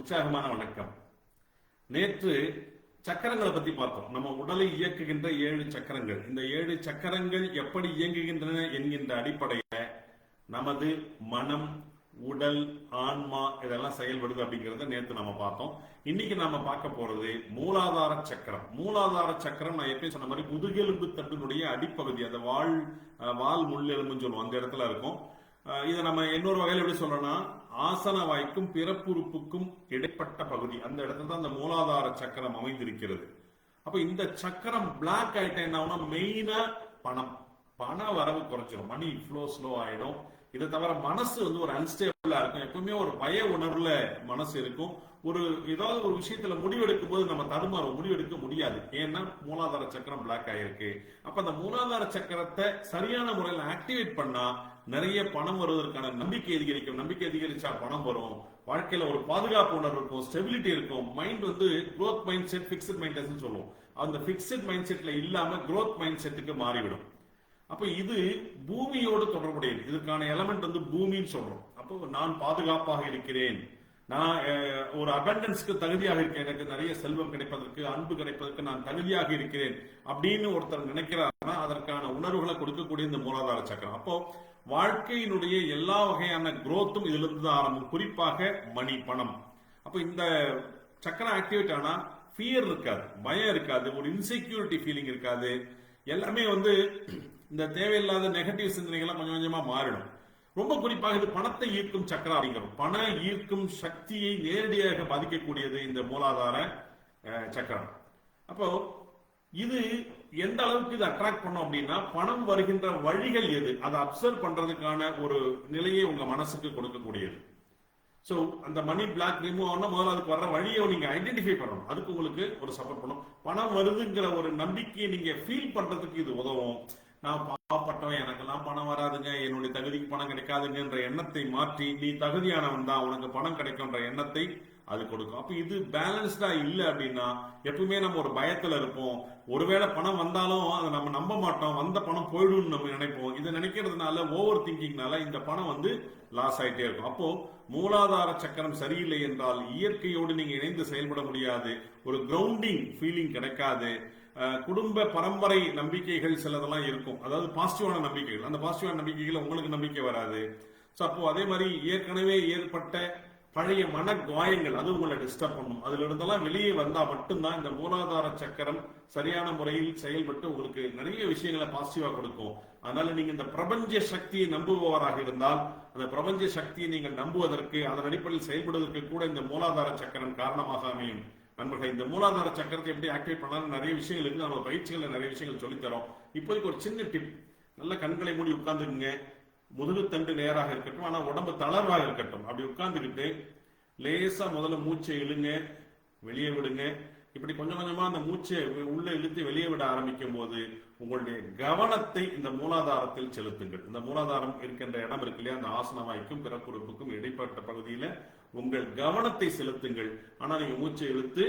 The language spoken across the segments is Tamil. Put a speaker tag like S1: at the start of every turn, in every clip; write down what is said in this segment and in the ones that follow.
S1: உற்சாகமான வணக்கம். நேற்று சக்கரங்களை பத்தி பார்த்தோம். நம்ம உடலை இயக்குகின்ற 7 சக்கரங்கள். இந்த 7 சக்கரங்கள் எப்படி இயங்குகின்றன என்கின்ற அடிப்படையில நமது மனம், உடல், ஆன்மா இதெல்லாம் செயல்படுது அப்படிங்கறத நேற்று நம்ம பார்த்தோம். இன்னைக்கு நாம பார்க்க போறது மூலாதார சக்கரம். மூலாதார சக்கரம் நான் எப்பயும் சொன்ன மாதிரி முதுகெலும்பு தண்டினுடைய அடிப்பகுதி, அந்த வால் முள்ளெலும்புன்னு சொல்லுவோம், அந்த இடத்துல இருக்கும். இதை நம்ம இன்னொரு வகையில் எப்படி சொல்றோம்னா, ஆசன வாய்க்கும் பிறப்புறுப்புக்கும் இடைப்பட்ட பகுதி, அந்த இடத்துல தான் அந்த மூலாதார சக்கரம் அமைந்திருக்கிறது. அப்ப இந்த சக்கரம் பிளாக் ஆயிட்டா என்ன ஆகும்னா, மெயினா பண வரவு குறைச்சிடும், மணி ஃப்ளோ ஸ்லோ ஆயிடும். இதை தவிர மனசு ஒரு அன்ஸ்டேபிளா இருக்கும். எப்பவுமே ஒரு பய உணர்வுல மனசு இருக்கும். ஏதாவது ஒரு விஷயத்துல முடிவெடுக்கும் போது நம்ம தடுமாறும், முடிவெடுக்க முடியாது. ஏன்னா மூலாதார சக்கரம் பிளாக் ஆயிருக்கு. அப்ப அந்த மூலாதார சக்கரத்தை சரியான முறையில் ஆக்டிவேட் பண்ணா நிறைய பணம் வருவதற்கான நம்பிக்கை அதிகரிக்கும். நம்பிக்கை அதிகரிச்சா பணம் வரும். வாழ்க்கையில ஒரு பாதுகாப்பு உணர்வு இருக்கும், ஸ்டெபிலிட்டி இருக்கும். Mind growth mind set, fixed mind set சொல்லுவோம். அந்த பிக்ஸ்ட் மைண்ட் செட்ல இல்லாம growth மைண்ட் செட்டுக்கு மாறிவிடும். அப்ப இது பூமியோடு தொடர்புடையது. இதுக்கான எலமெண்ட் பூமின்னு சொல்றோம். அப்போ நான் பாதுகாப்பாக இருக்கிறேன், நான் ஒரு அபண்டன்ஸ்க்கு தகுதியாக இருக்கேன், எனக்கு நிறைய செல்வம் கிடைப்பதற்கு, அன்பு கிடைப்பதற்கு நான் தகுதியாக இருக்கிறேன் அப்படின்னு ஒருத்தர் நினைக்கிறாருன்னா அதற்கான உணர்வுகளை கொடுக்கக்கூடிய இந்த மூலாதார சக்கரம். அப்போ வாழ்க்கையினுடைய எல்லா வகையான குரோத்தும் இதுல இருந்து தான் ஆரம்பம். குறிப்பாக மணி, பணம். அப்ப இந்த சக்கரம் ஆக்டிவேட் ஆனா ஃபியர் இருக்காது, பயம் இருக்காது, ஒரு இன்செக்யூரிட்டி ஃபீலிங் இருக்காது. எல்லாமே இந்த தேவையில்லாத நெகட்டிவ் சிந்தனைகள்லாம் கொஞ்சம் கொஞ்சமா மாறிடும். ரொம்ப குறிப்பாக இது பணத்தை ஈர்க்கும் சக்கரம் அப்படிங்கிறோம். பண ஈர்க்கும் சக்தியை நேரடியாக பாதிக்கக்கூடியது இந்த மூலாதார சக்கரம். அப்போ இது எந்த அளவுக்கு இது அட்ராக்ட் பண்ணும் அப்படின்னா, பணம் வருகின்ற வழிகள் எது, அதை அப்சர்வ் பண்றதுக்கான ஒரு நிலையை உங்க மனசுக்கு கொடுக்கக்கூடியது. சோ அந்த மணி பிளாக் ரிமூவ் ஆனா முதல்ல அதுக்கு வர்ற வழியை நீங்க ஐடென்டிஃபை பண்ணணும். அதுக்கு உங்களுக்கு ஒரு சப்போர்ட் பண்ணும். பணம் வருதுங்கிற ஒரு நம்பிக்கையை நீங்க ஃபீல் பண்றதுக்கு இது உதவும். நான் பாவப்பட்டவன், எனக்கெல்லாம் பணம் வராதுங்க, என்னுடைய தகுதிக்கு பணம் கிடைக்காதுங்கன்ற எண்ணத்தை மாற்றி நீ தகுதியானவன் தான், உனக்கு பணம் கிடைக்கும்ன்ற எண்ணத்தை அது கொடுக்கும். அப்ப இது பேலன்ஸ்டா இல்ல அப்படின்னா எப்பவுமே நம்ம ஒரு பயத்துல இருப்போம். ஒருவேளை பணம் வந்தாலும் அதை நம்ம நம்ப மாட்டோம், வந்த பணம் போயிடும் நம்ம நினைப்போம். இதை நினைக்கிறதுனால ஓவர் திங்கிங்னால இந்த பணம் லாஸ் ஆயிட்டே இருக்கும். அப்போ மூலாதார சக்கரம் சரியில்லை என்றால் இயற்கையோடு நீங்க இணைந்து செயல்பட முடியாது, ஒரு கிரவுண்டிங் ஃபீலிங் கிடைக்காது. குடும்ப பரம்பரை நம்பிக்கைகள் சிலதெல்லாம் இருக்கும், அதாவது பாசிட்டிவான நம்பிக்கைகள். அந்த பாசிட்டிவான நம்பிக்கைகள் உங்களுக்கு நம்பிக்கை வராது. அப்போ அதே மாதிரி ஏற்கனவே ஏற்பட்ட பழைய மன காயங்கள் அது உங்களை டிஸ்டர்ப் பண்ணும். அதுல இருந்தெல்லாம் வெளியே வந்தா மட்டும்தான் இந்த மூலாதார சக்கரம் சரியான முறையில் செயல்பட்டு உங்களுக்கு நிறைய விஷயங்களை பாசிட்டிவா கொடுக்கும். அதனால நீங்க இந்த பிரபஞ்ச சக்தியை நம்புபவராக இருந்தால் அந்த பிரபஞ்ச சக்தியை நீங்கள் நம்புவதற்கு, அதன் அடிப்படையில் செயல்படுவதற்கு கூட இந்த மூலாதார சக்கரம் காரணமாக அமையும். நண்பர்கள், இந்த மூலாதார சக்கரத்தை எப்படி ஆக்டிவேட் பண்ணாலும் நிறைய விஷயங்கள் இருக்கு. நம்ம பயிற்சிகளை நிறைய விஷயங்கள் சொல்லித்தரோம். இப்போதைக்கு ஒரு சின்ன டிப், நல்ல கண்களை மூடி உட்கார்ந்துருங்க. முதுகுத்தண்டு நேராக இருக்கட்டும், ஆனா உடம்பு தளர்வாக இருக்கட்டும். அப்படி உட்கார்ந்துக்கிட்டு லேசா முதல்ல மூச்சை இழுங்க, வெளியே விடுங்க. இப்படி கொஞ்சம் கொஞ்சமா அந்த மூச்சை உள்ள இழுத்து வெளியே விட ஆரம்பிக்கும் போது உங்களுடைய கவனத்தை இந்த மூலாதாரத்தில் செலுத்துங்கள். இந்த மூலாதாரம் இருக்கின்ற இடம் இருக்கு இல்லையா, அந்த ஆசன வாய்க்கும் பிறப்புறுப்புக்கும் இடைப்பட்ட பகுதியில உங்கள் கவனத்தை செலுத்துங்கள். ஆனா நீங்க மூச்சை இழுத்து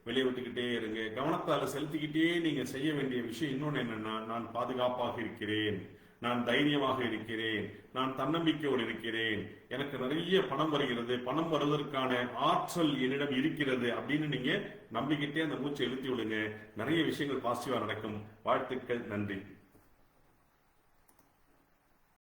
S1: வெளியே விட்டுக்கிட்டே இருங்க. கவனத்தால செலுத்திக்கிட்டே நீங்க செய்ய வேண்டிய விஷயம் இன்னொன்னு என்னன்னா, நான் பாதுகாப்பாக இருக்கிறேன், நான் தைரியமாக இருக்கிறேன், நான் தன்னம்பிக்கையோடு இருக்கிறேன், எனக்கு நிறைய பணம் வருகிறது, பணம் வருவதற்கான ஆற்றல் என்னிடம் இருக்கிறது அப்படின்னு நீங்க நம்பிக்கிட்டே அந்த மூச்சை இழுத்தி விடுங்க. நிறைய விஷயங்கள் பாசிட்டிவா நடக்கும். வாழ்த்துக்கள். நன்றி.